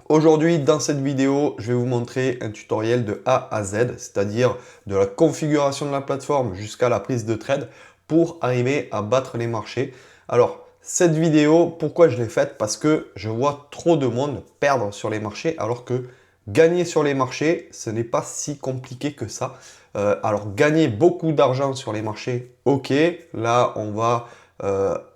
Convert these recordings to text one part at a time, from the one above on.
Aujourd'hui, dans cette vidéo, je vais vous montrer un tutoriel de A à Z, c'est-à-dire de la configuration de la plateforme jusqu'à la prise de trade pour arriver à battre les marchés. Alors, cette vidéo, pourquoi je l'ai faite? Parce que je vois trop de monde perdre sur les marchés alors que gagner sur les marchés, ce n'est pas si compliqué que ça. Alors, gagner beaucoup d'argent sur les marchés, ok, là, on va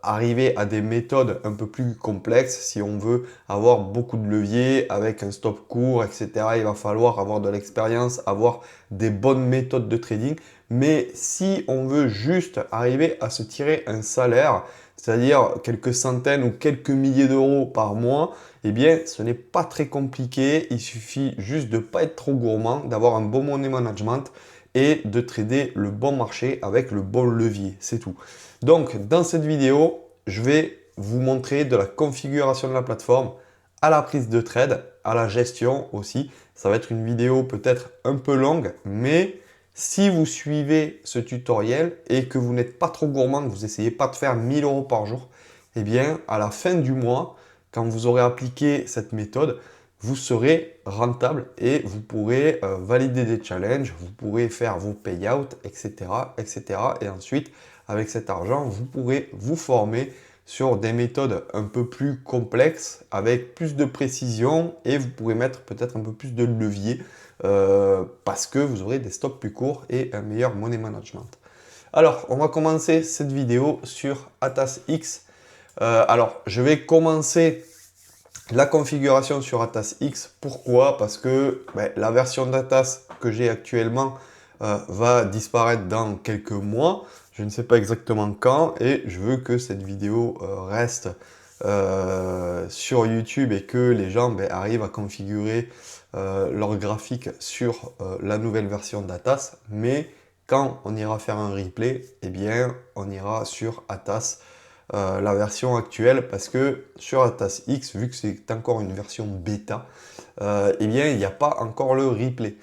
arriver à des méthodes un peu plus complexes si on veut avoir beaucoup de leviers avec un stop court, etc. Il va falloir avoir de l'expérience, avoir des bonnes méthodes de trading. Mais si on veut juste arriver à se tirer un salaire, c'est-à-dire quelques centaines ou quelques milliers d'euros par mois, eh bien, ce n'est pas très compliqué. Il suffit juste de ne pas être trop gourmand, d'avoir un bon money management et de trader le bon marché avec le bon levier. C'est tout. Donc, dans cette vidéo, je vais vous montrer de la configuration de la plateforme à la prise de trade, à la gestion aussi. Ça va être une vidéo peut-être un peu longue, mais si vous suivez ce tutoriel et que vous n'êtes pas trop gourmand, que vous n'essayez pas de faire 1000 euros par jour, eh bien, à la fin du mois, quand vous aurez appliqué cette méthode, vous serez rentable et vous pourrez valider des challenges, vous pourrez faire vos payouts, etc., etc. Et ensuite, avec cet argent, vous pourrez vous former sur des méthodes un peu plus complexes, avec plus de précision et vous pourrez mettre peut-être un peu plus de levier parce que vous aurez des stops plus courts et un meilleur money management. Alors, on va commencer cette vidéo sur AtasX. Alors, je vais commencer la configuration sur AtasX. Pourquoi? Parce que la version d'Atas que j'ai actuellement va disparaître dans quelques mois. Je ne sais pas exactement quand et je veux que cette vidéo reste sur YouTube et que les gens arrivent à configurer leur graphique sur la nouvelle version d'Atas. Mais quand on ira faire un replay, eh bien, on ira sur Atas la version actuelle parce que sur AtasX, vu que c'est encore une version bêta, eh bien, il n'y a pas encore le replay.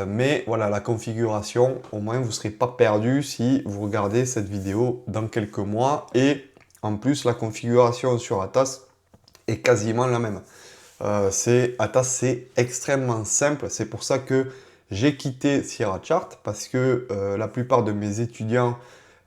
Mais voilà, la configuration, au moins, vous ne serez pas perdu si vous regardez cette vidéo dans quelques mois. Et en plus, la configuration sur Atas est quasiment la même. Atas, c'est extrêmement simple. C'est pour ça que j'ai quitté Sierra Chart parce que la plupart de mes étudiants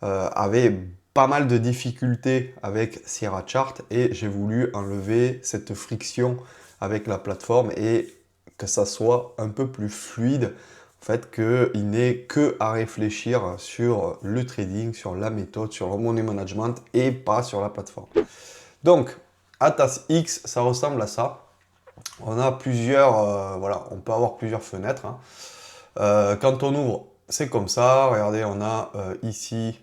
avaient pas mal de difficultés avec Sierra Chart et j'ai voulu enlever cette friction avec la plateforme et que ça soit un peu plus fluide. En fait, qu'il n'ait que à réfléchir sur le trading, sur la méthode, sur le money management et pas sur la plateforme. Donc, AtasX, ça ressemble à ça. On a plusieurs, voilà, on peut avoir plusieurs fenêtres. Hein. Quand on ouvre, c'est comme ça. Regardez, on a ici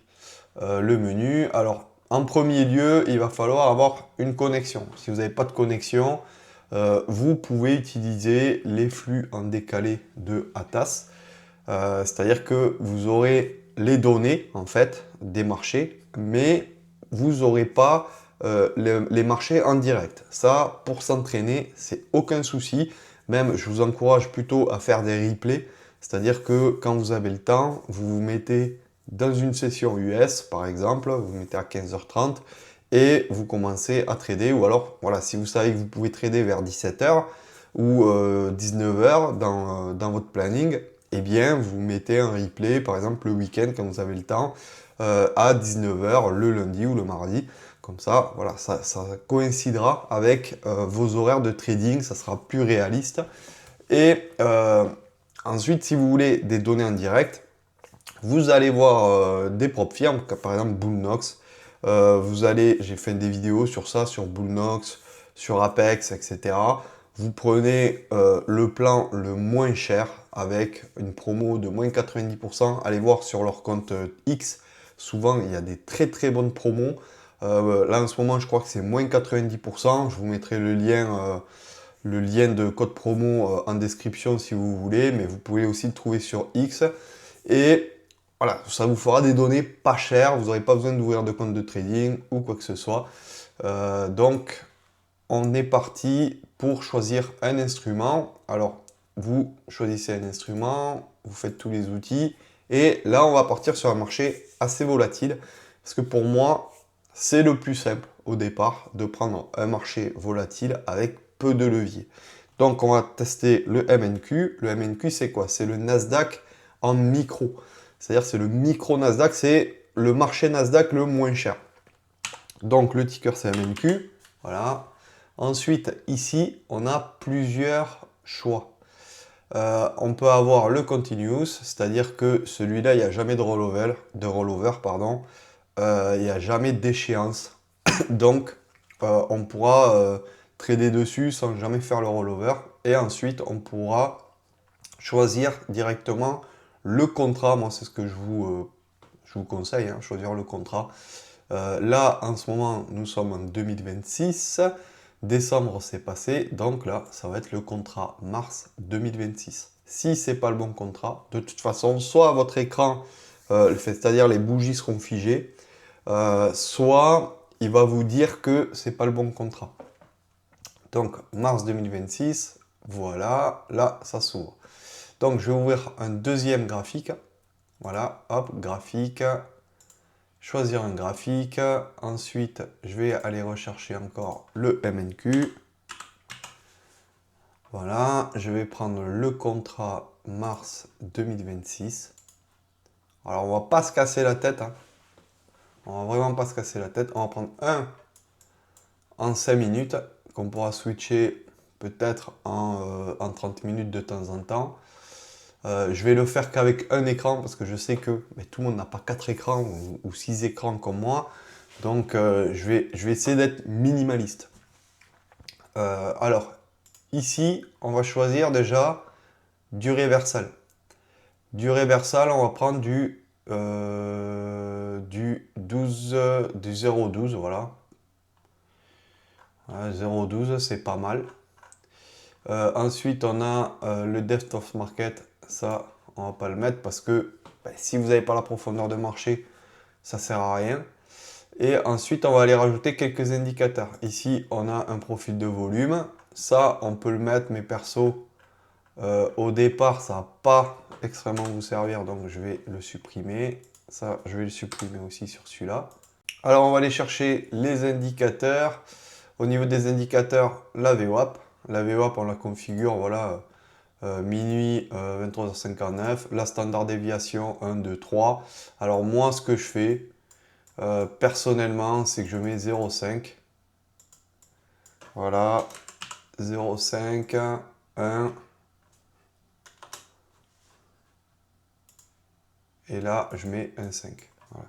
le menu. Alors, en premier lieu, il va falloir avoir une connexion. Si vous n'avez pas de connexion, vous pouvez utiliser les flux en décalé de Atas. C'est-à-dire que vous aurez les données, en fait, des marchés, mais vous n'aurez pas les marchés en direct. Ça, pour s'entraîner, c'est aucun souci. Même, je vous encourage plutôt à faire des replays. C'est-à-dire que quand vous avez le temps, vous vous mettez dans une session US, par exemple, vous vous mettez à 15h30 et vous commencez à trader. Ou alors, voilà, si vous savez que vous pouvez trader vers 17h ou 19h dans votre planning, eh bien, vous mettez un replay, par exemple, le week-end, quand vous avez le temps, à 19h, le lundi ou le mardi. Comme ça, voilà, ça coïncidera avec vos horaires de trading, ça sera plus réaliste. Et ensuite, si vous voulez des données en direct, vous allez voir des propres firmes, comme par exemple Bullnox. J'ai fait des vidéos sur ça, sur Bullnox, sur Apex, etc. Vous prenez le plan le moins cher avec une promo de moins 90%. Allez voir sur leur compte X. Souvent, il y a des très très bonnes promos. Là, en ce moment, je crois que c'est moins 90%. Je vous mettrai le lien de code promo en description si vous voulez. Mais vous pouvez aussi le trouver sur X. Et voilà, ça vous fera des données pas chères. Vous n'aurez pas besoin d'ouvrir de compte de trading ou quoi que ce soit. Donc, on est parti pour choisir un instrument. Alors, vous choisissez un instrument, vous faites tous les outils. Et là, on va partir sur un marché assez volatile. Parce que pour moi, c'est le plus simple au départ de prendre un marché volatile avec peu de levier. Donc, on va tester le MNQ. Le MNQ, c'est quoi? C'est le Nasdaq en micro. C'est-à-dire, c'est le micro Nasdaq, c'est le marché Nasdaq le moins cher. Donc, le ticker, c'est MNQ. Voilà. Ensuite, ici, on a plusieurs choix. On peut avoir le continuous, c'est-à-dire que celui-là, il n'y a jamais de rollover, pardon. Il n'y a jamais d'échéance. Donc, on pourra trader dessus sans jamais faire le rollover. Et ensuite, on pourra choisir directement le contrat. Moi, c'est ce que je vous conseille, hein, choisir le contrat. Là, en ce moment, nous sommes en 2026. Décembre, c'est passé. Donc là, ça va être le contrat mars 2026. Si c'est pas le bon contrat, de toute façon, soit votre écran, c'est-à-dire les bougies seront figées, soit il va vous dire que c'est pas le bon contrat. Donc, mars 2026, voilà, là, ça s'ouvre. Donc, je vais ouvrir un deuxième graphique. Voilà, hop, graphique. Choisir un graphique. Ensuite, je vais aller rechercher encore le MNQ. Voilà, je vais prendre le contrat mars 2026. Alors, on va pas se casser la tête, hein. On va vraiment pas se casser la tête. On va prendre un en 5 minutes qu'on pourra switcher peut-être en 30 minutes de temps en temps. Je vais le faire qu'avec un écran parce que je sais que tout le monde n'a pas 4 écrans ou 6 écrans comme moi. Donc je vais essayer d'être minimaliste. Alors ici, on va choisir déjà du réversal. Du réversal, on va prendre du 0,12, voilà. 0,12, c'est pas mal. Ensuite, on a le depth of market. Ça, on va pas le mettre parce que si vous n'avez pas la profondeur de marché, ça sert à rien. Et ensuite, on va aller rajouter quelques indicateurs. Ici, on a un profil de volume. Ça, on peut le mettre, mais perso, au départ, ça va pas extrêmement vous servir, donc je vais le supprimer. Ça, je vais le supprimer aussi sur celui-là. Alors, on va aller chercher les indicateurs. Au niveau des indicateurs, la VWAP. La VWAP, on la configure, voilà, minuit, 23h59. La standard déviation, 1, 2, 3. Alors, moi, ce que je fais, personnellement, c'est que je mets 0,5. Voilà, 0,5, 1. Et là, je mets 1,5. Voilà.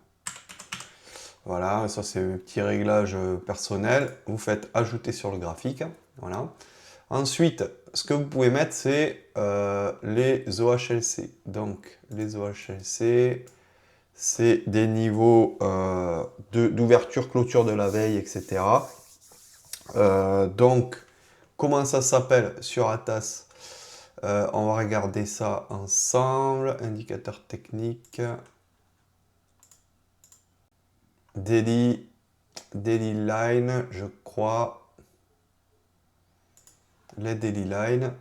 Voilà, ça c'est un petit réglage personnel. Vous faites ajouter sur le graphique. Voilà. Ensuite, ce que vous pouvez mettre, c'est les OHLC. Donc, les OHLC, c'est des niveaux d'ouverture, clôture de la veille, etc. Donc, comment ça s'appelle sur Atas? On va regarder ça ensemble. Indicateur technique. Daily line, je crois. Les daily line.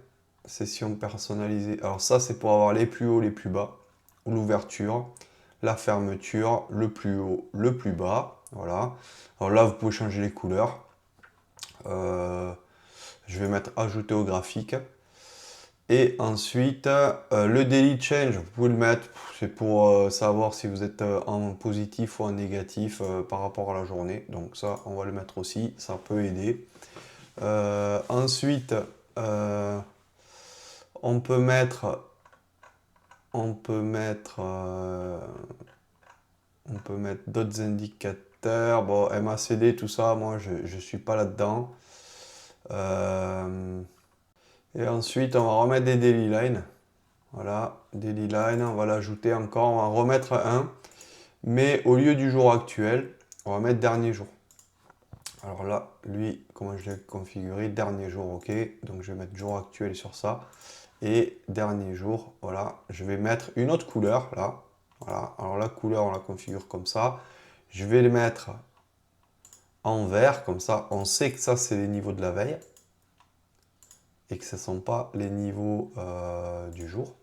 Session personnalisée. Alors ça, c'est pour avoir les plus hauts, les plus bas. L'ouverture, la fermeture, le plus haut, le plus bas. Voilà. Alors là, vous pouvez changer les couleurs. Je vais mettre ajouter au graphique. Et ensuite, le daily change, vous pouvez le mettre. C'est pour savoir si vous êtes en positif ou en négatif par rapport à la journée. Donc ça, on va le mettre aussi. Ça peut aider. Ensuite, on peut mettre d'autres indicateurs. Bon, MACD, tout ça, moi, je ne suis pas là-dedans. Et ensuite, on va remettre des daily lines. Voilà, daily line, on va l'ajouter encore, on va en remettre un. Mais au lieu du jour actuel, on va mettre dernier jour. Alors là, lui, comment je l'ai configuré? Dernier jour, ok. Donc je vais mettre jour actuel sur ça. Et dernier jour, voilà. Je vais mettre une autre couleur, là. Voilà, alors la couleur, on la configure comme ça. Je vais le mettre en vert, comme ça, on sait que ça, c'est les niveaux de la veille. Et que ce ne sont pas les niveaux du jour.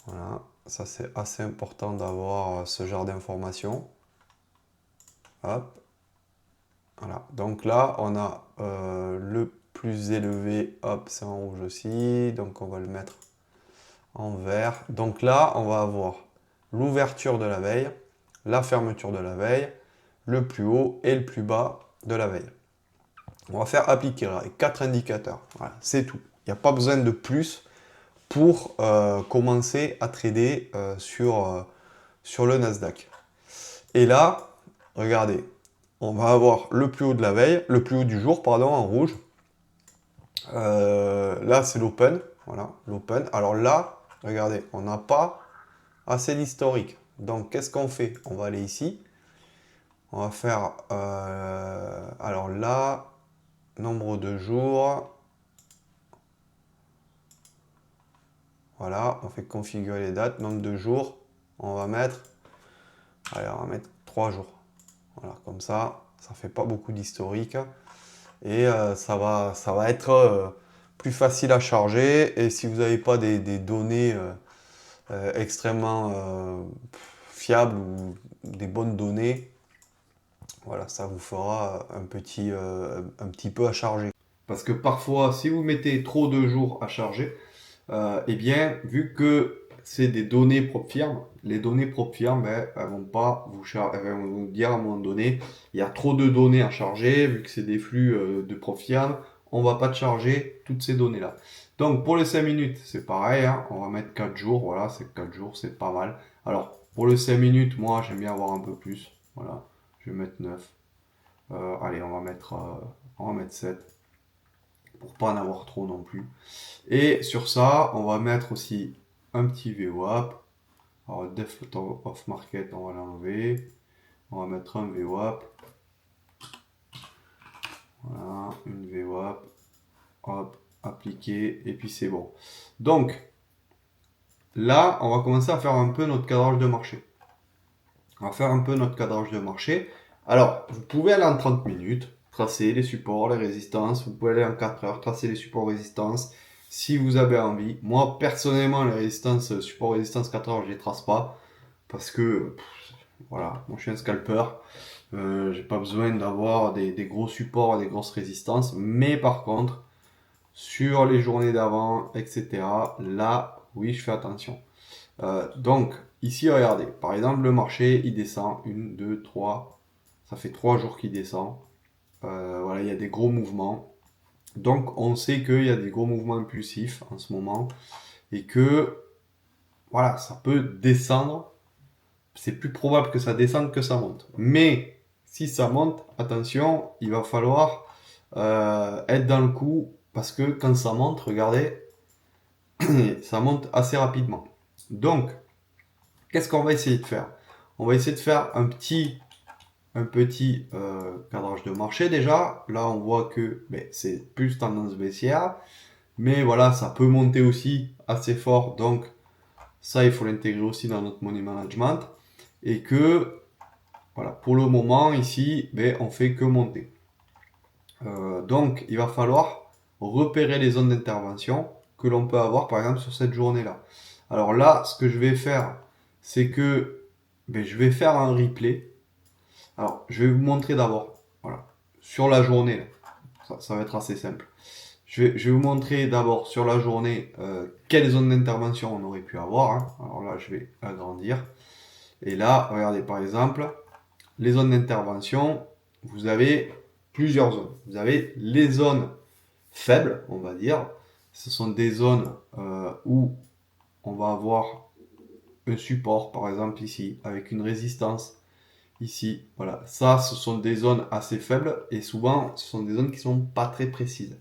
Voilà, ça c'est assez important d'avoir ce genre d'informations. Hop. Voilà, donc là, on a plus élevé, hop, c'est en rouge aussi. Donc on va le mettre en vert. Donc là, on va avoir l'ouverture de la veille, la fermeture de la veille, le plus haut et le plus bas de la veille. On va faire appliquer là, avec 4 indicateurs. Voilà, c'est tout. Il n'y a pas besoin de plus pour commencer à trader sur le Nasdaq. Et là, regardez, on va avoir le plus haut de la veille, le plus haut du jour, pardon, en rouge. Là, c'est l'open. Voilà, l'open. Alors là, regardez, on n'a pas assez d'historique. Donc, qu'est-ce qu'on fait? On va aller ici. On va faire... alors là, nombre de jours. Voilà, on fait configurer les dates. Nombre de jours, on va mettre... Allez, on va mettre 3 jours. Voilà, comme ça fait pas beaucoup d'historique. Et ça va être plus facile à charger. Et si vous n'avez pas des données extrêmement fiables ou des bonnes données, voilà, ça vous fera un petit peu à charger. Parce que parfois, si vous mettez trop de jours à charger, eh bien, vu que c'est des données propres firmes, les données propres firmes, ben, elles vont pas elles vont vous dire à un moment donné, il y a trop de données à charger, vu que c'est des flux de propres firmes, on va pas te charger toutes ces données-là. Donc pour les 5 minutes, c'est pareil, hein, on va mettre 4 jours, voilà, c'est 4 jours, c'est pas mal. Alors, pour les 5 minutes, moi j'aime bien avoir un peu plus, voilà, je vais mettre 9. Allez, on va mettre 7 pour pas en avoir trop non plus. Et sur ça, on va mettre aussi un petit VWAP. Alors, Def of Market, on va l'enlever. On va mettre un VWAP. Voilà, une VWAP. Hop, appliquer. Et puis c'est bon. Donc, là, on va commencer à faire un peu notre cadrage de marché. On va faire un peu notre cadrage de marché. Alors, vous pouvez aller en 30 minutes, tracer les supports, les résistances. Vous pouvez aller en 4 heures, tracer les supports, résistances. Si vous avez envie. Moi, personnellement, les résistances, support résistance 4 heures, je les trace pas. Parce que, voilà, moi je suis un scalper. J'ai pas besoin d'avoir des gros supports et des grosses résistances. Mais par contre, sur les journées d'avant, etc., là, oui, je fais attention. Donc, ici, regardez. Par exemple, le marché, il descend. 1, 2, 3. Ça fait 3 jours qu'il descend. Voilà, il y a des gros mouvements. Donc, on sait qu'il y a des gros mouvements impulsifs en ce moment. Et que, voilà, ça peut descendre. C'est plus probable que ça descende que ça monte. Mais, si ça monte, attention, il va falloir être dans le coup. Parce que quand ça monte, regardez, ça monte assez rapidement. Donc, qu'est-ce qu'on va essayer de faire? On va essayer de faire un petit cadrage de marché déjà. Là, on voit que c'est plus tendance baissière. Mais voilà, ça peut monter aussi assez fort. Donc, ça, il faut l'intégrer aussi dans notre money management. Et que, voilà, pour le moment, ici, on fait que monter. Donc, il va falloir repérer les zones d'intervention que l'on peut avoir, par exemple, sur cette journée-là. Alors là, ce que je vais faire, c'est que je vais faire un replay. Alors, je vais vous montrer d'abord, voilà, sur la journée, ça va être assez simple. Je vais vous montrer d'abord sur la journée quelle zone d'intervention on aurait pu avoir. Hein. Alors là, je vais agrandir. Et là, regardez par exemple, les zones d'intervention, vous avez plusieurs zones. Vous avez les zones faibles, on va dire. Ce sont des zones où on va avoir un support, par exemple ici, avec une résistance ici. Voilà, ça, ce sont des zones assez faibles et souvent, ce sont des zones qui sont pas très précises.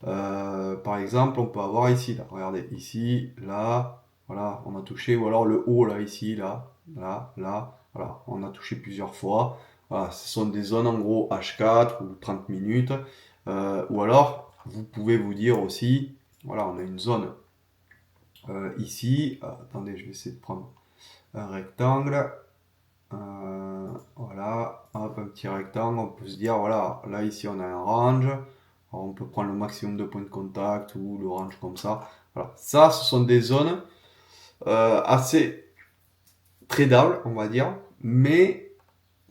Par exemple, on peut avoir ici, là, regardez, ici, là, voilà, on a touché, ou alors le haut, là, ici, là, là, là, voilà, on a touché plusieurs fois. Voilà, ce sont des zones en gros H4 ou 30 minutes. Ou alors, vous pouvez vous dire aussi, voilà, on a une zone ici. Attendez, je vais essayer de prendre un rectangle. Voilà, hop, un petit rectangle. On peut se dire, voilà, là, ici, on a un range. Alors, on peut prendre le maximum de points de contact ou le range comme ça. Voilà, ça, ce sont des zones assez tradables, on va dire, mais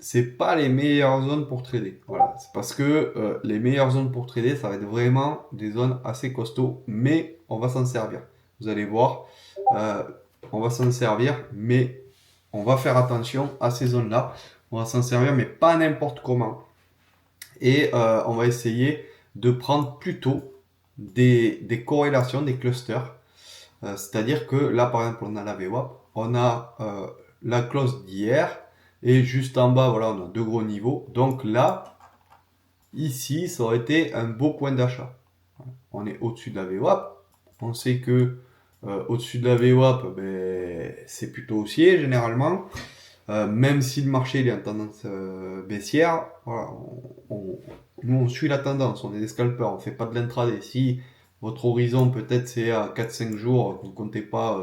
c'est pas les meilleures zones pour trader. Voilà, c'est parce que les meilleures zones pour trader, ça va être vraiment des zones assez costauds, mais on va s'en servir. Vous allez voir, euh, on va s'en servir, mais on va faire attention à ces zones-là. On va s'en servir, mais pas n'importe comment. Et on va essayer de prendre plutôt des corrélations, des clusters. C'est-à-dire que là, par exemple, on a la VWAP, on a la close d'hier, et juste en bas, voilà, on a deux gros niveaux. Donc là, ici, ça aurait été un beau point d'achat. On est au-dessus de la VWAP. On sait que au-dessus de la VWAP, ben, c'est plutôt haussier généralement. Même si le marché il est en tendance baissière, voilà, nous on suit la tendance, on est des scalpers, on fait pas de l'intraday. Si votre horizon peut-être c'est à 4-5 jours, vous ne comptez pas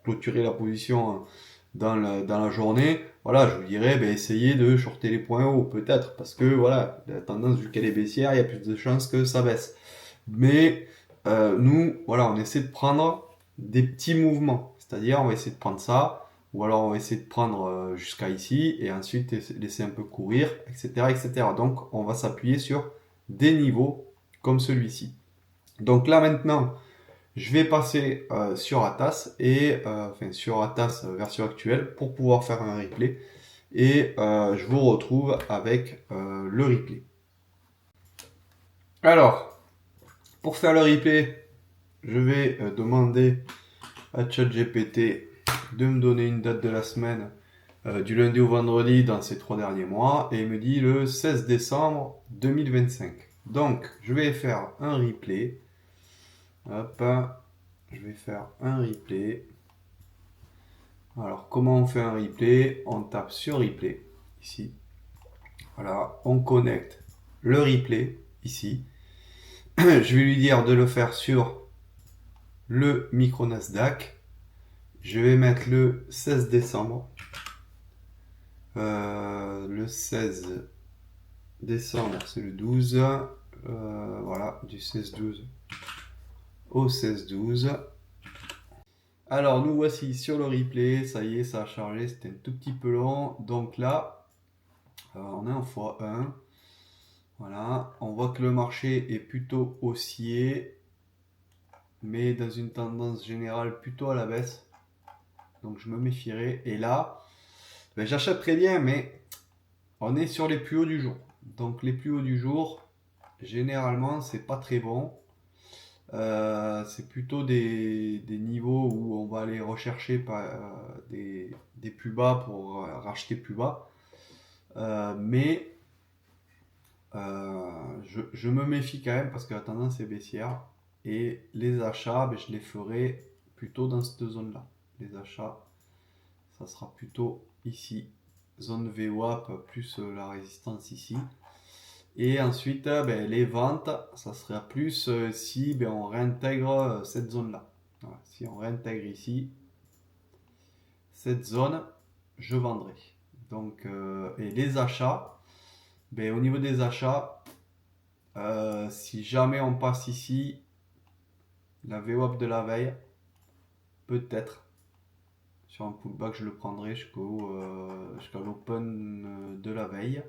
clôturer la position dans la journée, voilà, je vous dirais ben, essayez de shorter les points hauts peut-être, parce que voilà, la tendance vu qu'elle est baissière, il y a plus de chances que ça baisse. Mais nous, voilà, on essaie de prendre des petits mouvements, c'est-à-dire on va essayer de prendre ça, ou alors on va essayer de prendre jusqu'à ici et ensuite laisser un peu courir, etc., etc. Donc on va s'appuyer sur des niveaux comme celui-ci. Donc là maintenant, je vais passer sur Atas et enfin sur Atas version actuelle pour pouvoir faire un replay et je vous retrouve avec le replay. Alors, pour faire le replay, je vais demander à ChatGPT de me donner une date de la semaine du lundi au vendredi dans ces 3 derniers mois et il me dit le 16 décembre 2025. Donc, je vais faire un replay. Hop, je vais faire un replay. Alors, comment on fait un replay? On tape sur replay, ici. Voilà, on connecte le replay, ici. Je vais lui dire de le faire sur le micro Nasdaq. Je vais mettre le 16 décembre. Le 16 décembre, c'est le 12. Voilà, du 16-12 au 16-12. Alors, nous voici sur le replay. Ça y est, ça a chargé. C'était un tout petit peu long. Donc là, on est en x1. Voilà, on voit que le marché est plutôt haussier, mais dans une tendance générale plutôt à la baisse. Donc je me méfierai. Et là, ben, j'achète très bien, mais on est sur les plus hauts du jour. Donc les plus hauts du jour, généralement, c'est pas très bon. C'est plutôt des niveaux où on va aller rechercher des plus bas pour racheter plus bas. Mais je me méfie quand même parce que la tendance est baissière. Et les achats, ben, je les ferai plutôt dans cette zone-là. Les achats, ça sera plutôt ici. Zone VWAP plus la résistance ici. Et ensuite, ben, les ventes, ça sera plus si ben, on réintègre cette zone-là. Voilà. Si on réintègre ici cette zone, je vendrai. Donc, et les achats, ben, au niveau des achats, si jamais on passe ici, la VWAP de la veille, peut-être sur un pullback, je le prendrai jusqu'à l'open de la veille.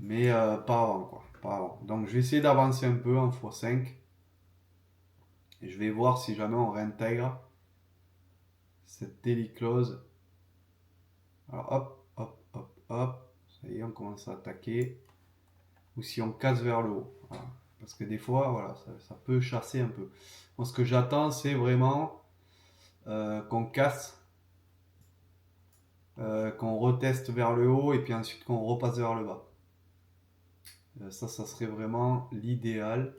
Mais pas avant, quoi. Pas avant. Donc je vais essayer d'avancer un peu en x5. Et je vais voir si jamais on réintègre cette daily close. Alors hop, hop, hop, hop. Ça y est, on commence à attaquer. Ou si on casse vers le haut. Voilà. Parce que des fois, voilà, ça peut chasser un peu. Moi, ce que j'attends, c'est vraiment qu'on casse, qu'on reteste vers le haut et puis ensuite qu'on repasse vers le bas. Ça serait vraiment l'idéal.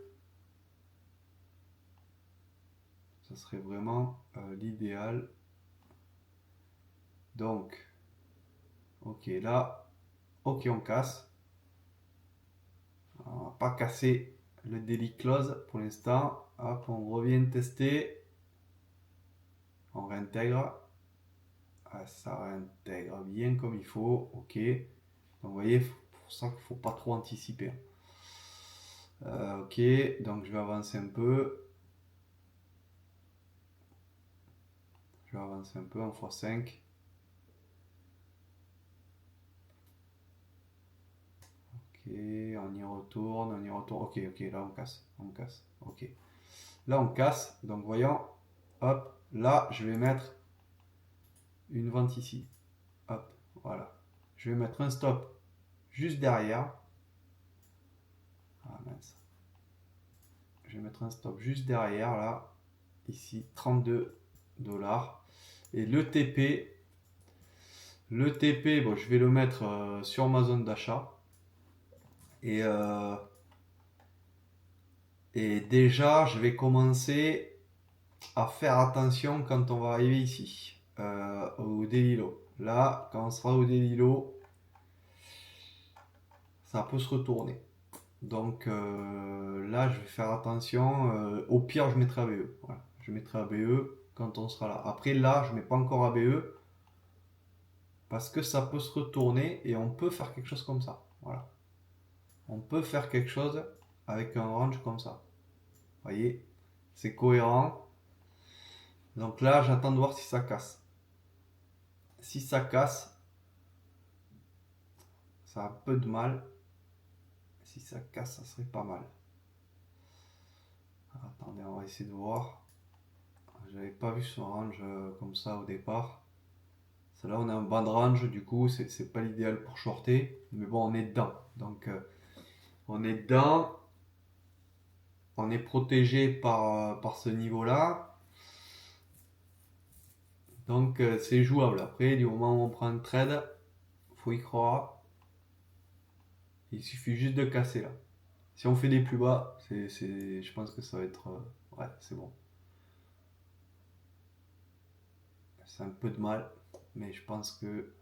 Ça serait vraiment l'idéal. Donc, ok, là, ok, on casse. On va pas casser le daily close pour l'instant. Hop, on revient tester. On réintègre. Ah, ça réintègre bien comme il faut. Ok. Donc, vous voyez, pour ça qu'il ne faut pas trop anticiper. Ok, donc je vais avancer un peu. Je vais avancer un peu en x5. on y retourne, on y retourne. Ok, ok, là on casse. Ok. Là on casse, donc voyons, hop, là je vais mettre une vente ici. Hop, voilà. Je vais mettre un stop juste derrière. Ah mince. Je vais mettre un stop juste derrière, là, ici, 32 dollars. Et le TP, bon, je vais le mettre sur ma zone d'achat. Et, euh, et déjà, je vais commencer à faire attention quand on va arriver ici, au daily low. Là, quand on sera au daily low, ça peut se retourner. Donc là, je vais faire attention. Au pire, je mettrai ABE. Voilà. Je mettrai ABE quand on sera là. Après, là, je mets pas encore ABE parce que ça peut se retourner et on peut faire quelque chose comme ça. Voilà. On peut faire quelque chose avec un range comme ça. Vous voyez, c'est cohérent. Donc là, j'attends de voir si ça casse. Si ça casse, ça a un peu de mal. Si ça casse, ça serait pas mal. Alors, attendez, on va essayer de voir. J'avais pas vu ce range comme ça au départ. Là, on a un band range, du coup, c'est pas l'idéal pour shorter. Mais bon, on est dedans. Donc, on est dedans. On est protégé par ce niveau-là. Donc, c'est jouable. Après, du moment où on prend un trade, faut y croire. Il suffit juste de casser là. Si on fait des plus bas, je pense que ça va être. Ouais, c'est bon. C'est un peu de mal. Mais je pense que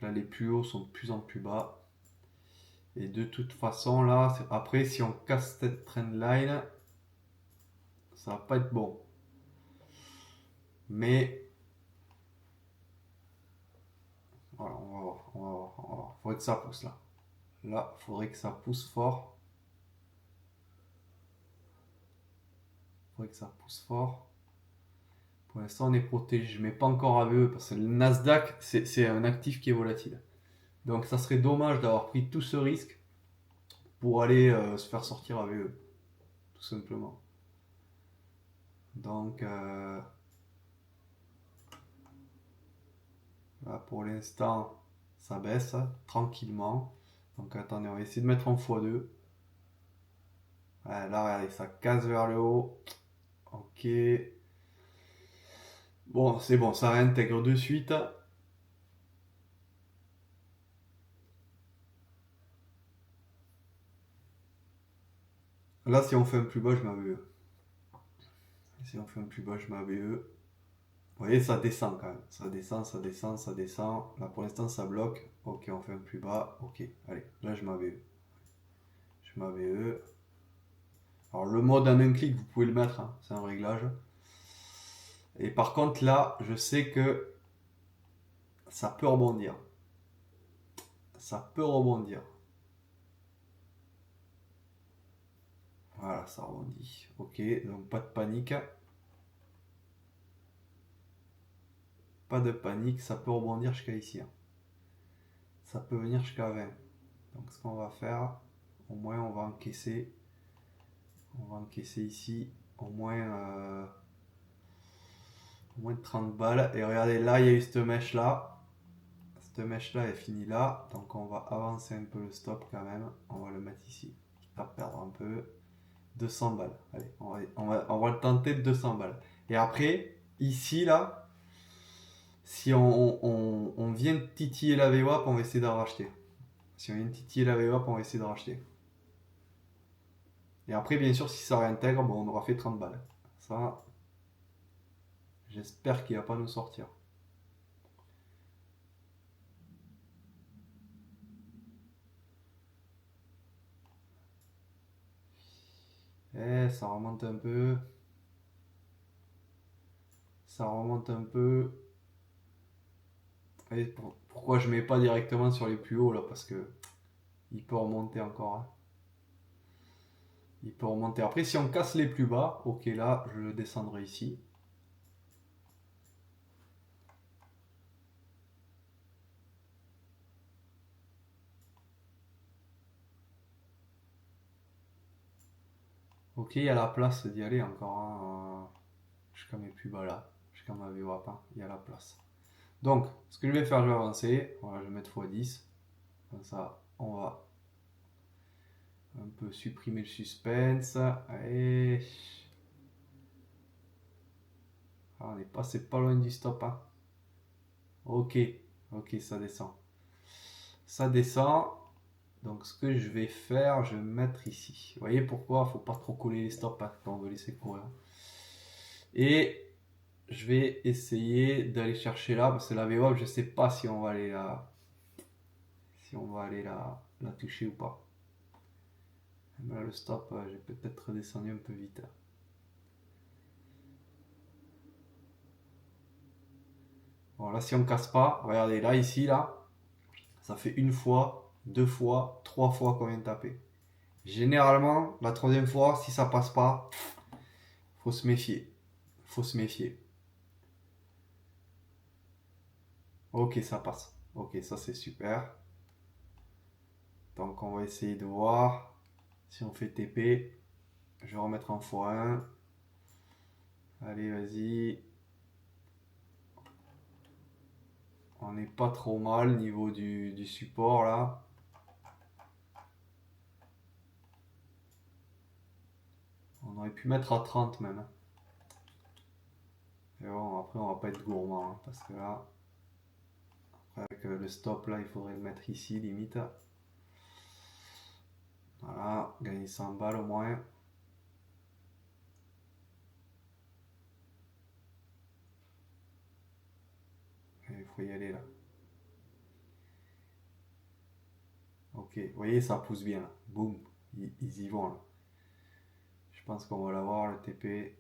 là, les plus hauts sont de plus en plus bas. Et de toute façon, là, après, si on casse cette trendline, ça va pas être bon. Mais voilà, on va voir, on va voir, on va voir. Faudrait que ça pousse là. Là, faudrait que ça pousse fort. Faudrait que ça pousse fort. Pour l'instant, on est protégé. Je mets pas encore AVE parce que le Nasdaq, c'est un actif qui est volatile. Donc, ça serait dommage d'avoir pris tout ce risque pour aller se faire sortir AVE, tout simplement. Donc, là, pour l'instant, ça baisse tranquillement. Donc, attendez, on va essayer de mettre en x2. Ouais, là, regardez, ça casse vers le haut. Ok. Bon, c'est bon, ça réintègre de suite. Là, si on fait un plus bas, je mets AVE. Si on fait un plus bas, je mets AVE. Vous voyez, ça descend quand même. Ça descend, ça descend, ça descend. Là, pour l'instant, ça bloque. Ok, on fait un plus bas. Ok, allez, là, je mets AVE. Je mets AVE. Alors, le mode en un clic, vous pouvez le mettre. Hein, c'est un réglage. Et par contre, là, je sais que ça peut rebondir. Ça peut rebondir. Voilà, ça rebondit. Ok, donc pas de panique. Pas de panique, ça peut rebondir jusqu'à ici. Hein. Ça peut venir jusqu'à 20. Donc ce qu'on va faire, au moins on va encaisser. On va encaisser ici au moins 30 balles. Et regardez, là il y a eu cette mèche là. Cette mèche là est finie là. Donc on va avancer un peu le stop quand même. On va le mettre ici. Quitte à perdre un peu. 200 balles. Allez, on va le tenter de 200 balles. Et après, ici là, si on vient titiller la VWAP, on va essayer de racheter. Si on vient titiller la VWAP, on va essayer de racheter. Et après, bien sûr, si ça réintègre, bon, on aura fait 30 balles. Ça, j'espère qu'il va pas nous sortir. Eh, ça remonte un peu. Ça remonte un peu. Et pourquoi je mets pas directement sur les plus hauts là? Parce que il peut remonter encore. Hein. Il peut remonter. Après, si on casse les plus bas, ok, là, je le descendrai ici. Ok, il y a la place d'y aller encore, hein. Jusqu'à mes plus bas là. Jusqu'à ma VWAP, hein. Il y a la place. Donc, ce que je vais faire, je vais avancer. Voilà, je vais mettre x10. Comme ça, on va un peu supprimer le suspense. Allez. Ah, on est passé pas loin du stop, hein. Ok, ok, ça descend. Ça descend. Donc ce que je vais faire, je vais me mettre ici. Vous voyez pourquoi il ne faut pas trop coller les stops, hein, quand on veut laisser courir. Et je vais essayer d'aller chercher là, parce que la VWAP, je ne sais pas si on va aller la toucher ou pas. Mais là, le stop, j'ai peut-être redescendu un peu vite. Bon, là, si on casse pas, regardez, là, ici, là, ça fait une fois, deux fois, trois fois qu'on vient de taper. Généralement, la troisième fois, si ça passe pas, faut se méfier. Faut se méfier. Ok, ça passe. Ok, ça c'est super. Donc on va essayer de voir si on fait TP. Je vais remettre en x1. Allez, vas-y. On n'est pas trop mal au niveau du support là. On aurait pu mettre à 30 même. Et bon, après on va pas être gourmand, hein, parce que là, avec le stop là, il faudrait le mettre ici limite. Voilà, gagner 100 balles au moins. Il faut y aller là. Ok, vous voyez, ça pousse bien là. Boum, ils y vont là. Je pense qu'on va l'avoir le TP.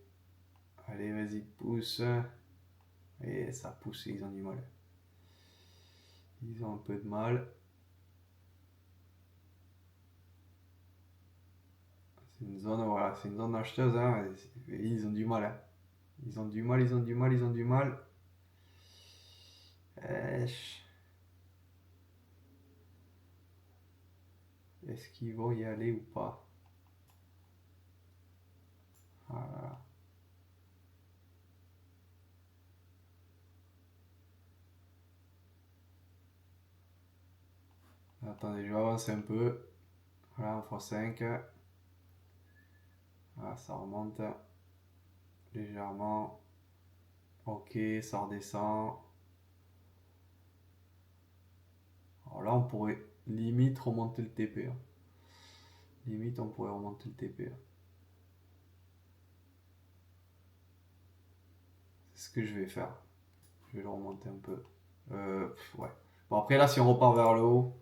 Allez, vas-y, pousse. Et ça pousse, ils ont du mal. Ils ont un peu de mal. C'est une zone, voilà, c'est une zone acheteuse, hein. Ils ont du mal, hein. Ils ont du mal, ils ont du mal, ils ont du mal. Est-ce qu'ils vont y aller ou pas? Voilà. Attendez, je vais avancer un peu. Voilà, on x5. Voilà, ça remonte légèrement. Ok, ça redescend. Alors là, on pourrait limite remonter le TP, hein. Limite, on pourrait remonter le TP, hein. C'est ce que je vais faire. Je vais le remonter un peu. Ouais. Bon, après, là, si on repart vers le haut,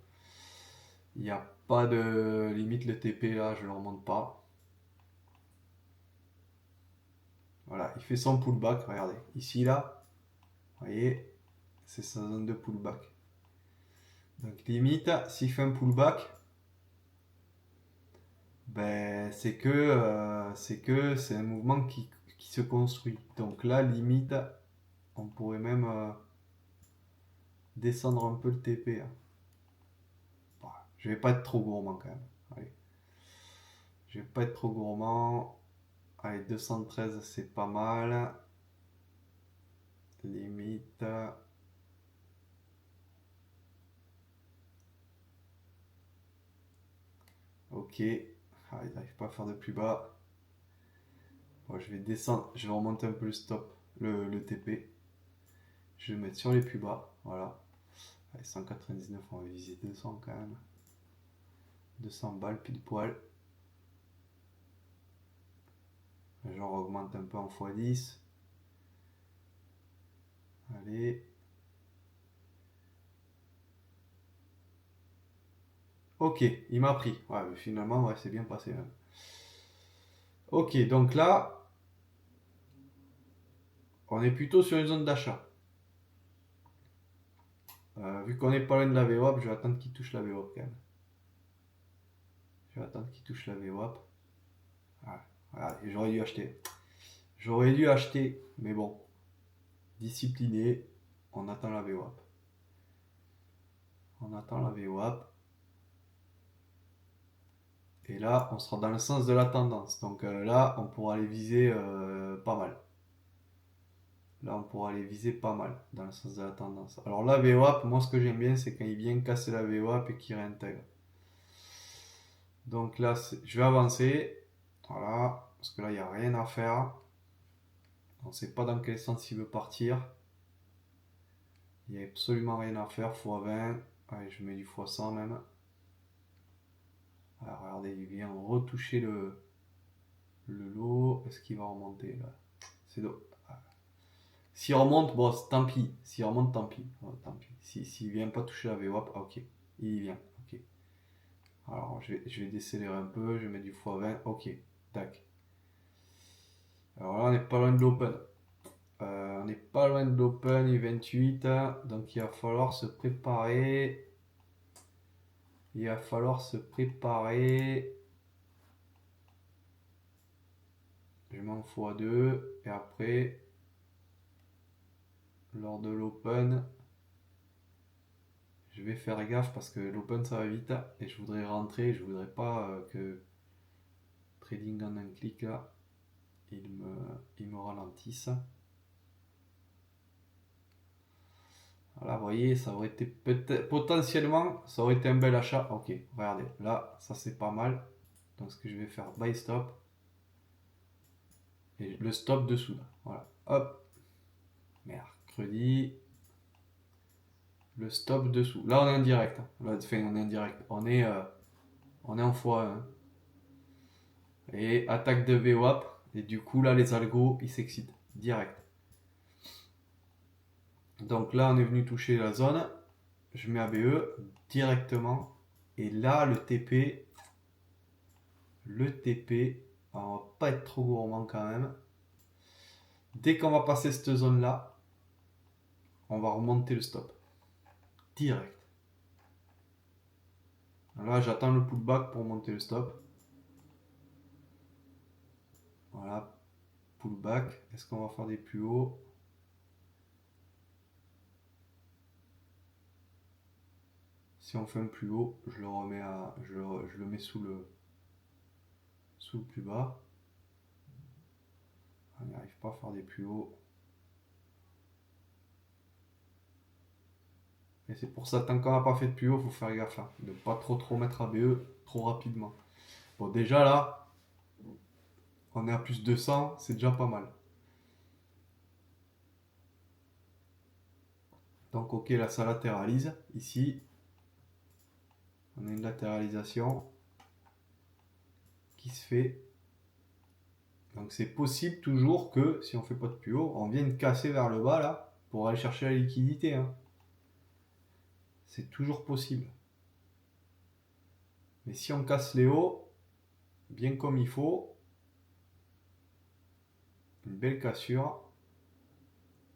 il n'y a pas de limite. Le TP, là, je le remonte pas. Voilà, il fait son pullback. Regardez. Ici, là, vous voyez, c'est sa zone de pullback. Donc, limite, s'il fait un pullback, ben, c'est un mouvement qui se construit. Donc là, limite, on pourrait même descendre un peu le TP, hein. Bon, je vais pas être trop gourmand quand même. Allez. Je vais pas être trop gourmand. Allez, 213, c'est pas mal. Limite. Ok. Ah, il n'arrive pas à faire de plus bas. Bon, je vais descendre. Je vais remonter un peu le stop, le TP. Je vais mettre sur les plus bas. Voilà. Allez, 199, on va viser 200 quand même. 200 balles, pile poil. Je augmente un peu en x10. Allez. Ok, il m'a pris. Ouais, mais finalement, ouais, c'est bien passé même. Ok, donc là, on est plutôt sur une zone d'achat. Vu qu'on est pas loin de la VWAP, je vais attendre qu'il touche la VWAP quand même. Je vais attendre qu'il touche la VWAP. Voilà, j'aurais dû acheter. J'aurais dû acheter, mais bon. Discipliné, on attend la VWAP. On attend la VWAP. Et là, on sera dans le sens de la tendance. Donc là, on pourra aller viser pas mal. Là, on pourra aller viser pas mal dans le sens de la tendance. Alors là, VWAP, moi, ce que j'aime bien, c'est quand il vient casser la VWAP et qu'il réintègre. Donc là, je vais avancer. Voilà. Parce que là, il n'y a rien à faire. On ne sait pas dans quel sens il veut partir. Il n'y a absolument rien à faire. x20. Allez, je mets du x100 même. Alors, regardez, il vient retoucher le lot. Est-ce qu'il va remonter là? C'est dommage. S'il remonte, bon, tant pis. S'il remonte, tant pis. Tant pis. S'il vient pas toucher la VWAP, ok. Il y vient. Ok. Alors, je vais décélérer un peu. Je vais mettre du x20. Ok. Tac. Alors là, on n'est pas loin de l'open. On n'est pas loin de l'open, il est 28. Donc, il va falloir se préparer. Il va falloir se préparer. Je mets en x2. Et après, lors de l'open, je vais faire gaffe parce que l'open ça va vite et je voudrais rentrer. Je voudrais pas que trading en un clic là, il me ralentisse. Voilà, vous voyez, ça aurait été peut-être potentiellement, ça aurait été un bel achat. Ok, regardez, là, ça c'est pas mal. Donc ce que je vais faire, buy stop. Et le stop dessous là. Voilà. Hop. Mercredi. Le stop dessous. Là on est en direct. Là, enfin, on est en direct. On est en x1. Et attaque de VWAP. Et du coup là les algos ils s'excitent. Direct. Donc là on est venu toucher la zone. Je mets ABE directement. Et là le TP. On va pas être trop gourmand quand même. Dès qu'on va passer cette zone là, on va remonter le stop. Direct. Là j'attends le pullback pour monter le stop. Voilà. Pullback. Est-ce qu'on va faire des plus hauts? Si on fait un plus haut, je le remets je le mets sous le plus bas. On n'y arrive pas à faire des plus hauts. Et c'est pour ça, tant qu'on n'a pas fait de plus haut, il faut faire gaffe hein, de ne pas trop mettre ABE trop rapidement. Bon, déjà là, on est à plus 200, c'est déjà pas mal. Donc ok, là ça latéralise. Ici, on a une latéralisation qui se fait. Donc c'est possible toujours que, si on fait pas de plus haut, on vienne casser vers le bas là, pour aller chercher la liquidité. Hein. C'est toujours possible. Mais si on casse les hauts, bien comme il faut, une belle cassure.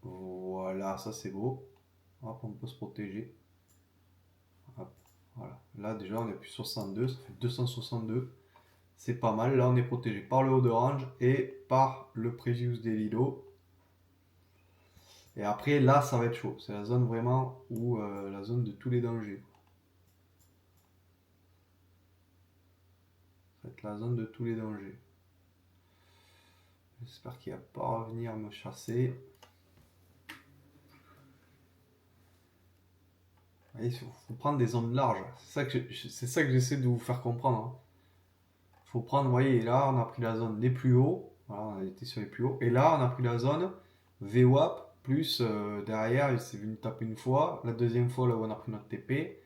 Voilà, ça c'est beau. Hop, on peut se protéger. Hop, voilà. Là déjà on est plus 62, ça fait 262. C'est pas mal. Là on est protégé par le haut de range et par le Previous Daily Low. Et après là ça va être chaud. C'est la zone vraiment où la zone de tous les dangers. Ça va être la zone de tous les dangers. J'espère qu'il va pas revenir me chasser. Il faut prendre des zones larges. C'est ça que j'essaie de vous faire comprendre. Il faut prendre, vous voyez, là on a pris la zone les plus hauts. Voilà, on a été sur les plus hauts. Et là on a pris la zone VWAP plus derrière il s'est venu taper une fois. La deuxième fois là où on a pris notre TP.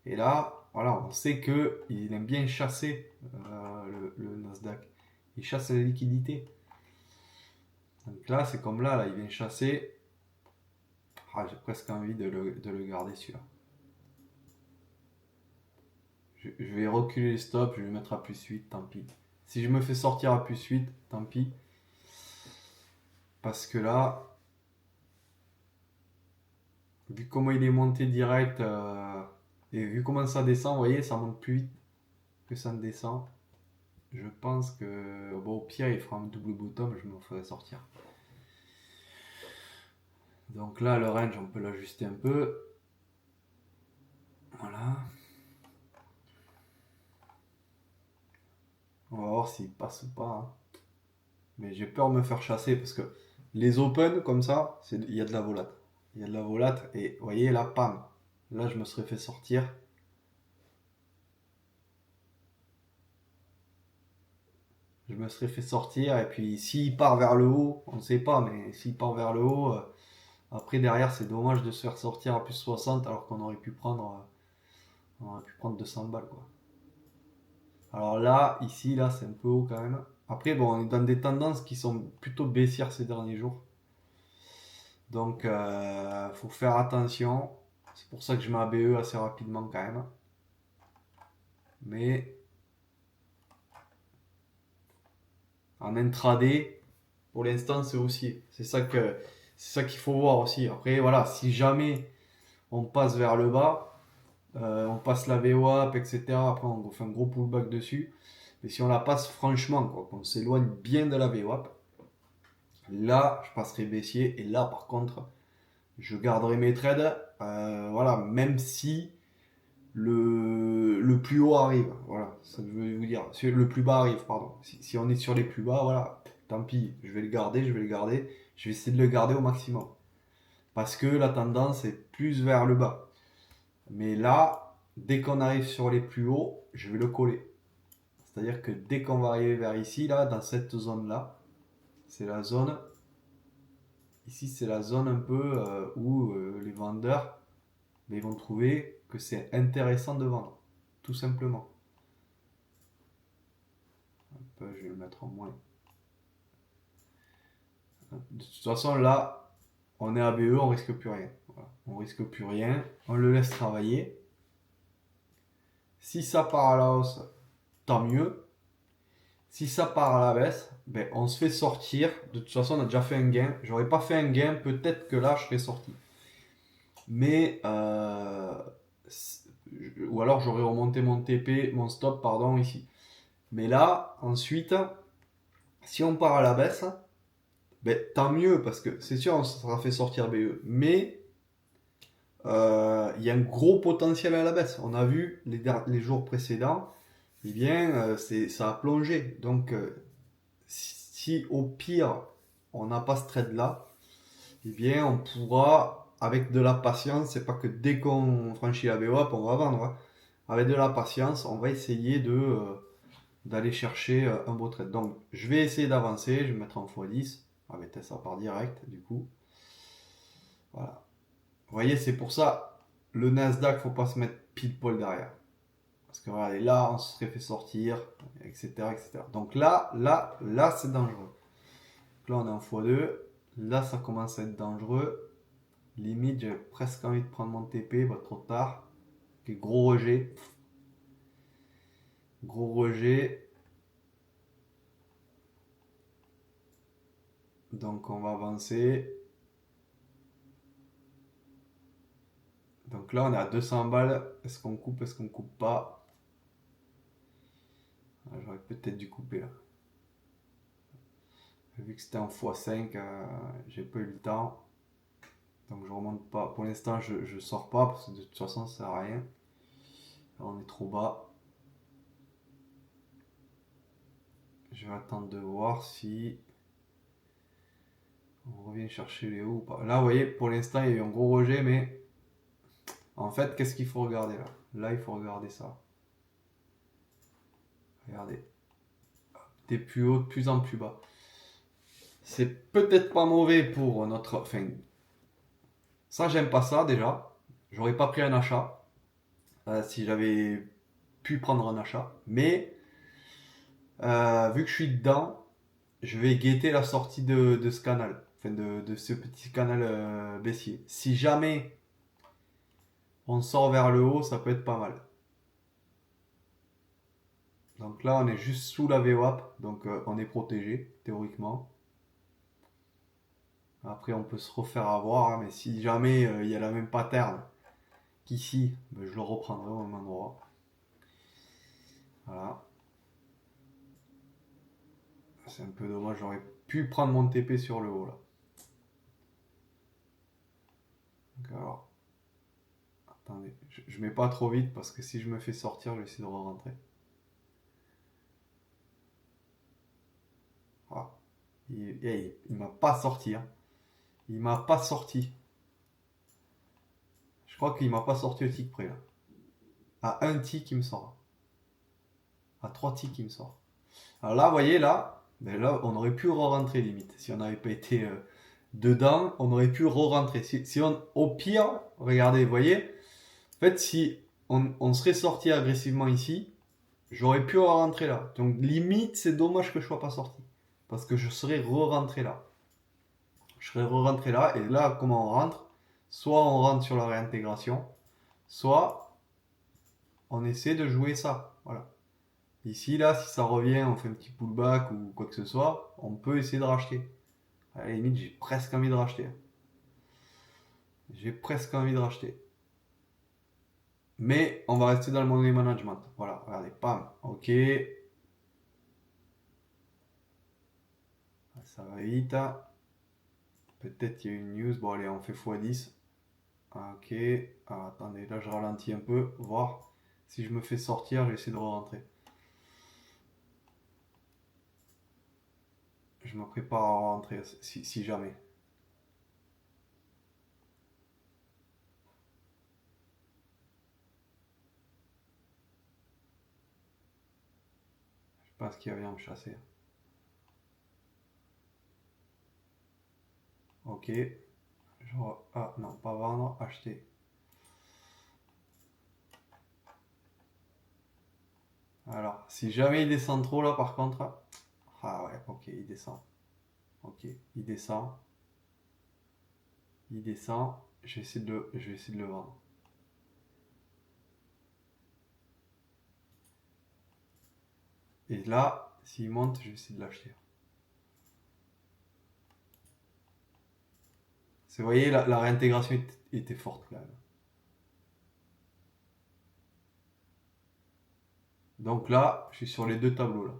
Et là, voilà, on sait qu'il aime bien chasser le Nasdaq. Il chasse la liquidité. Donc là, c'est comme là, il vient chasser. Ah, j'ai presque envie de le garder celui-là. Je vais reculer les stops, je vais le mettre à plus 8, tant pis. Si je me fais sortir à plus 8, tant pis. Parce que là, vu comment il est monté direct et vu comment ça descend, vous voyez, ça monte plus vite que ça ne descend. Je pense que, bon, au pire, il fera un double bottom, je me ferai sortir. Donc là, le range, on peut l'ajuster un peu. Voilà. On va voir s'il passe ou pas, hein. Mais j'ai peur de me faire chasser parce que les open comme ça, il y a de la volate. Il y a de la volate et vous voyez là, pam. Là, je me serais fait sortir. Je me serais fait sortir et puis s'il part vers le haut, on ne sait pas, mais s'il part vers le haut, après derrière c'est dommage de se faire sortir à plus 60 alors qu'on aurait pu prendre, on aurait pu prendre 200 balles quoi. Alors là, ici, là c'est un peu haut quand même. Après bon, on est dans des tendances qui sont plutôt baissières ces derniers jours. Donc faut faire attention. C'est pour ça que je mets ABE assez rapidement quand même. Mais en intraday, pour l'instant c'est haussier. C'est ça qu'il faut voir aussi. Après voilà, si jamais on passe vers le bas, on passe la VWAP, etc. Après on fait un gros pullback dessus. Mais si on la passe franchement, quoi, qu'on s'éloigne bien de la VWAP, là je passerai baissier. Et là par contre, je garderai mes trades. Voilà, même si le plus haut arrive. Voilà, ça je veux vous dire. Le plus bas arrive, pardon. Si on est sur les plus bas, voilà, tant pis, je vais le garder, je vais le garder. Je vais essayer de le garder au maximum. Parce que la tendance est plus vers le bas. Mais là, dès qu'on arrive sur les plus hauts, je vais le coller. C'est-à-dire que dès qu'on va arriver vers ici, là, dans cette zone-là, c'est la zone. Ici, c'est la zone un peu où les vendeurs, ils vont trouver que c'est intéressant de vendre. Tout simplement. Je vais le mettre en moins. De toute façon, là, on est ABE, on risque plus rien. Voilà. On risque plus rien. On le laisse travailler. Si ça part à la hausse, tant mieux. Si ça part à la baisse, ben, on se fait sortir. De toute façon, on a déjà fait un gain. J'aurais pas fait un gain, peut-être que là, je serais sorti. Mais ou alors j'aurais remonté mon TP, mon stop, pardon, ici. Mais là, ensuite, si on part à la baisse, ben, tant mieux parce que c'est sûr, on se sera fait sortir BE. Mais il y a un gros potentiel à la baisse. On a vu les jours précédents, eh bien, ça a plongé. Donc, si au pire, on n'a pas ce trade-là, eh bien, on pourra, avec de la patience, c'est pas que dès qu'on franchit la VWAP, on va vendre, hein. Avec de la patience, on va essayer d'aller chercher un beau trade. Donc, je vais essayer d'avancer, je vais mettre en x10. Avec ça part direct, du coup. Voilà. Vous voyez, c'est pour ça, le Nasdaq, faut pas se mettre pile poil derrière. Parce que voilà, là, on se serait fait sortir, etc., etc. Donc là, c'est dangereux. Donc là, on est en x2. Là, ça commence à être dangereux. Limite, j'ai presque envie de prendre mon TP, bah, trop tard. Okay, gros rejet. Gros rejet. Donc, on va avancer. Donc là, on est à 200 balles. Est-ce qu'on coupe, est-ce qu'on coupe pas? J'aurais peut-être dû couper là. Vu que c'était en x5, j'ai pas eu le temps. Donc je remonte pas. Pour l'instant, je sors pas parce que de toute façon, ça sert à rien. Là, on est trop bas. Je vais attendre de voir si on revient chercher les hauts ou pas. Là, vous voyez, pour l'instant, il y a eu un gros rejet, mais en fait, qu'est-ce qu'il faut regarder là? Là, il faut regarder ça. Regardez. Des plus haut, de plus en plus bas. C'est peut-être pas mauvais pour notre. Enfin, ça, j'aime pas ça déjà. J'aurais pas pris un achat si j'avais pu prendre un achat. Mais vu que je suis dedans, je vais guetter la sortie de ce canal. Enfin, de ce petit canal baissier. Si jamais on sort vers le haut, ça peut être pas mal. Donc là, on est juste sous la VWAP. Donc on est protégé, théoriquement. Après, on peut se refaire avoir. Hein, mais si jamais il y a la même pattern qu'ici, ben, je le reprendrai au même endroit. Voilà. C'est un peu dommage, j'aurais pu prendre mon TP sur le haut là. Donc alors, attendez, je mets pas trop vite parce que si je me fais sortir, je vais essayer de re-rentrer. Il m'a pas sorti. Hein. Il m'a pas sorti. Je crois qu'il m'a pas sorti au tick près là. À un tick, il me sort. À 3 ticks, il me sort. Alors là, vous voyez, là, on aurait pu re-rentrer limite. Si on n'avait pas été dedans, on aurait pu re-rentrer. Au pire, regardez, vous voyez, en fait, si on serait sorti agressivement ici, j'aurais pu re-rentrer là. Donc limite, c'est dommage que je sois pas sorti. Parce que je serais re-rentré là. Je serais re-rentré là, et là, comment on rentre? Soit on rentre sur la réintégration, soit on essaie de jouer ça. Voilà. Ici, là, si ça revient, on fait un petit pullback ou quoi que ce soit, on peut essayer de racheter. À la limite, j'ai presque envie de racheter. J'ai presque envie de racheter. Mais on va rester dans le money management. Voilà, regardez, pam, ok. Ça va vite. Peut-être qu'il y a une news. Bon, allez, on fait x10. Ok. Ah, attendez, là, je ralentis un peu. Voir si je me fais sortir, j'essaie de re-rentrer. Je me prépare à rentrer si jamais. Je pense qu'il vient me chasser. Ok. Ah non, pas vendre, acheter. Alors, si jamais il descend trop là par contre. Ah ouais, ok, il descend. Ok, il descend. Il descend. Je vais essayer de le vendre. Et là, s'il monte, je vais essayer de l'acheter. Vous voyez, la réintégration était forte quand même. Donc là, je suis sur les deux tableaux là.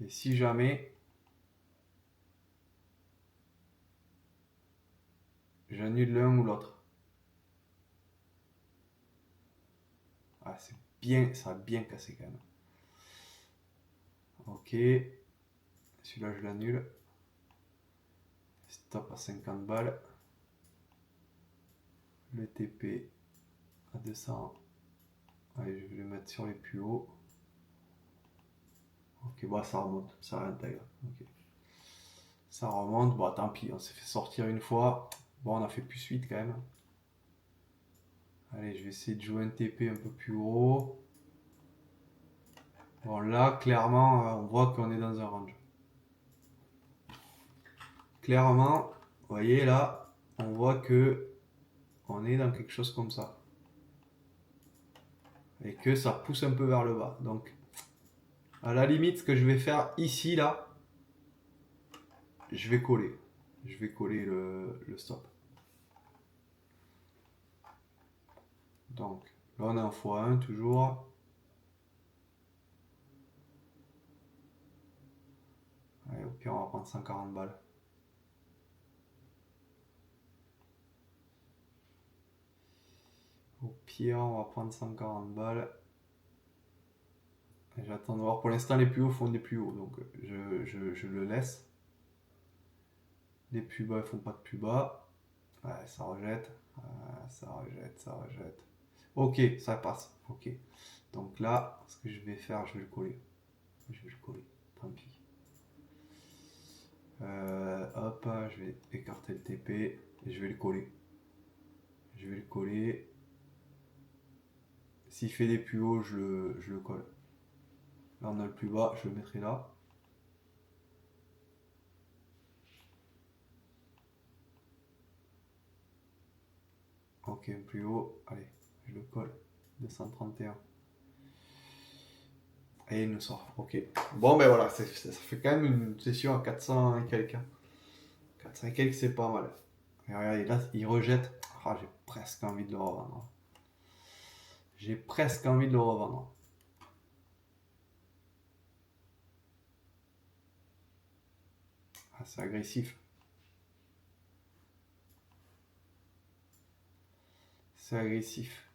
Et si jamais j'annule l'un ou l'autre. Ah, c'est bien, ça a bien cassé quand même. Ok. Celui-là, je l'annule. Stop à 50 balles. Le TP à 200. Allez, je vais le mettre sur les plus hauts. Ok, bah ça remonte, ça réintègre. Ok. Ça remonte, bon tant pis, on s'est fait sortir une fois. Bon, on a fait plus 8 quand même. Allez, je vais essayer de jouer un TP un peu plus haut. Bon, là, clairement, on voit qu'on est dans un range. Clairement, vous voyez là, on voit que on est dans quelque chose comme ça. Et que ça pousse un peu vers le bas. Donc, à la limite, ce que je vais faire ici, là, je vais coller. Je vais coller le stop. Donc, là, on est en x1 toujours. Allez, au pire, on va prendre 140 balles. Au pire, on va prendre 140 balles. J'attends de voir. Pour l'instant, les plus hauts font des plus hauts. Donc, je le laisse. Les plus bas, ils font pas de plus bas. Ouais, ça rejette. Ça rejette, ça rejette. Ok, ça passe. Ok. Donc là, ce que je vais faire, je vais le coller. Je vais le coller. Tant pis. Hop, je vais écarter le TP et je vais le coller. Je vais le coller. S'il fait des plus hauts, je le colle. Là, on a le plus bas, je le mettrai là. Ok, plus haut. Allez, je le colle. 231. Et il nous sort. Ok. Bon, ben voilà, ça fait quand même une session à 400 et quelques. 400 et quelques, c'est pas mal. Et regardez, là, il rejette. Ah, j'ai presque envie de le revendre. J'ai presque envie de le revendre. Ah, c'est agressif. C'est agressif.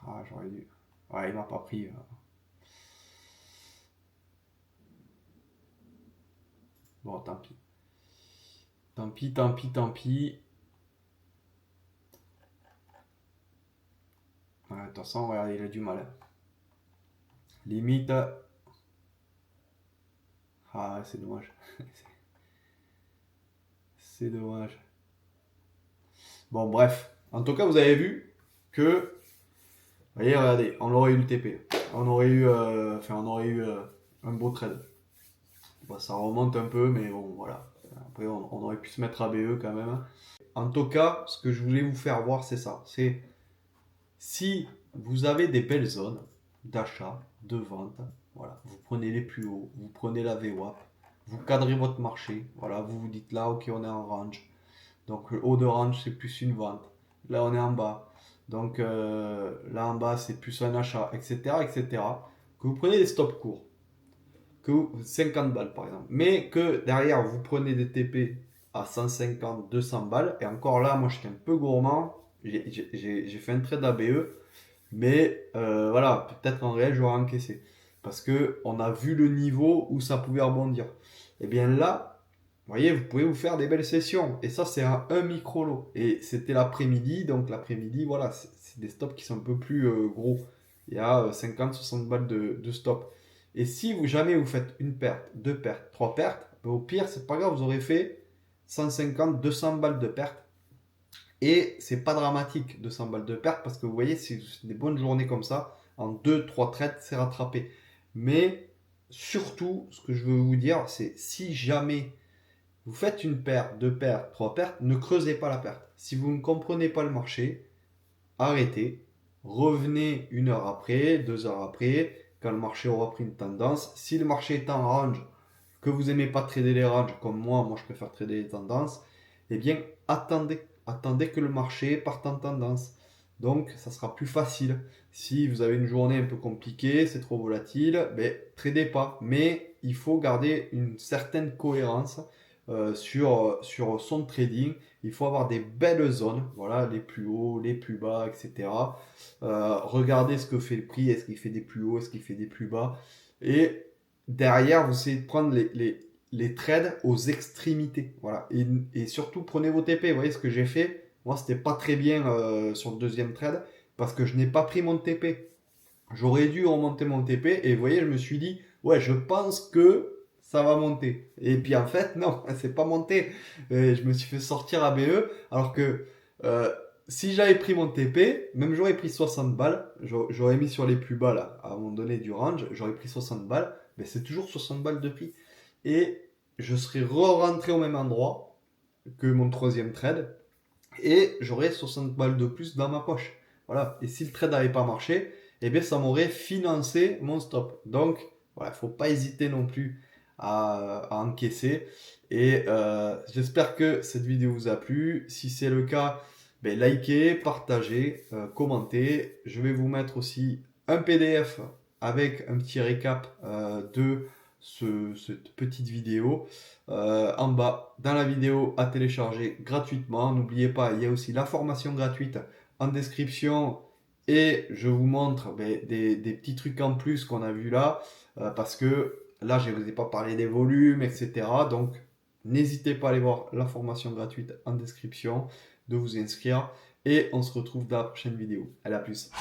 Ah, j'aurais dû. Ouais, il m'a pas pris. Bon, tant pis. Tant pis, tant pis, tant pis. Ouais, de toute façon, regarde, il a du mal, hein. Limite. Ah, ouais, c'est dommage. C'est dommage. Bon, bref. En tout cas, vous avez vu que. Vous voyez, regardez, on aurait eu le TP. On aurait eu, un beau trade. Bon, ça remonte un peu, mais bon, voilà. Après, on aurait pu se mettre à BE quand même. En tout cas, ce que je voulais vous faire voir, c'est ça. C'est si vous avez des belles zones d'achat, de vente, voilà, vous prenez les plus hauts, vous prenez la VWAP, vous cadrez votre marché. Voilà, vous vous dites là, ok, on est en range. Donc le haut de range, c'est plus une vente. Là, on est en bas. Donc là en bas, c'est plus un achat, etc., etc. Que vous prenez des stops courts, que 50 balles par exemple, mais que derrière vous prenez des TP à 150, 200 balles, et encore là, moi j'étais un peu gourmand, j'ai fait un trade ABE, mais voilà, peut-être en réel j'aurais encaissé, parce que on a vu le niveau où ça pouvait rebondir. Et bien là, vous voyez, vous pouvez vous faire des belles sessions, et ça c'est un micro lot, et c'était l'après-midi, donc l'après-midi, voilà, c'est des stops qui sont un peu plus gros, il y a 50, 60 balles de stop. Et si vous jamais vous faites une perte, deux pertes, trois pertes, ben au pire, c'est pas grave, vous aurez fait 150, 200 balles de perte. Et c'est pas dramatique, 200 balles de perte, parce que vous voyez, c'est des bonnes journées comme ça, en deux, trois trades, c'est rattrapé. Mais surtout, ce que je veux vous dire, c'est si jamais vous faites une perte, deux pertes, trois pertes, ne creusez pas la perte. Si vous ne comprenez pas le marché, arrêtez, revenez une heure après, 2 heures après, quand le marché aura pris une tendance. Si le marché est en range, que vous n'aimez pas trader les ranges comme moi je préfère trader les tendances, eh bien attendez, attendez que le marché parte en tendance. Donc ça sera plus facile. Si vous avez une journée un peu compliquée, c'est trop volatile, ben tradez pas. Mais il faut garder une certaine cohérence sur son trading. Il faut avoir des belles zones, voilà, les plus hauts, les plus bas, etc. Regardez ce que fait le prix, est-ce qu'il fait des plus hauts, est-ce qu'il fait des plus bas. Et derrière, vous essayez de prendre les trades aux extrémités. Voilà. Et surtout, prenez vos TP. Vous voyez ce que j'ai fait? Moi, c'était pas très bien sur le deuxième trade parce que je n'ai pas pris mon TP. J'aurais dû remonter mon TP et vous voyez, je me suis dit, ouais, je pense que ça va monter. Et puis en fait, non, c'est pas monté. Et je me suis fait sortir à BE alors que euh, si j'avais pris mon TP, même j'aurais pris 60 balles, j'aurais mis sur les plus bas là, à un moment donné du range, j'aurais pris 60 balles, mais c'est toujours 60 balles de prix. Et je serais re-rentré au même endroit que mon troisième trade et j'aurais 60 balles de plus dans ma poche. Voilà. Et si le trade n'avait pas marché, eh bien ça m'aurait financé mon stop. Donc voilà, il ne faut pas hésiter non plus à encaisser. Et j'espère que cette vidéo vous a plu. Si c'est le cas, ben, likez, partagez, commentez. Je vais vous mettre aussi un PDF avec un petit récap de cette petite vidéo en bas dans la vidéo à télécharger gratuitement. N'oubliez pas, il y a aussi la formation gratuite en description et je vous montre des petits trucs en plus qu'on a vu là parce que là je ne vous ai pas parlé des volumes, etc. Donc n'hésitez pas à aller voir la formation gratuite en description, de vous inscrire et on se retrouve dans la prochaine vidéo. Allez, à plus.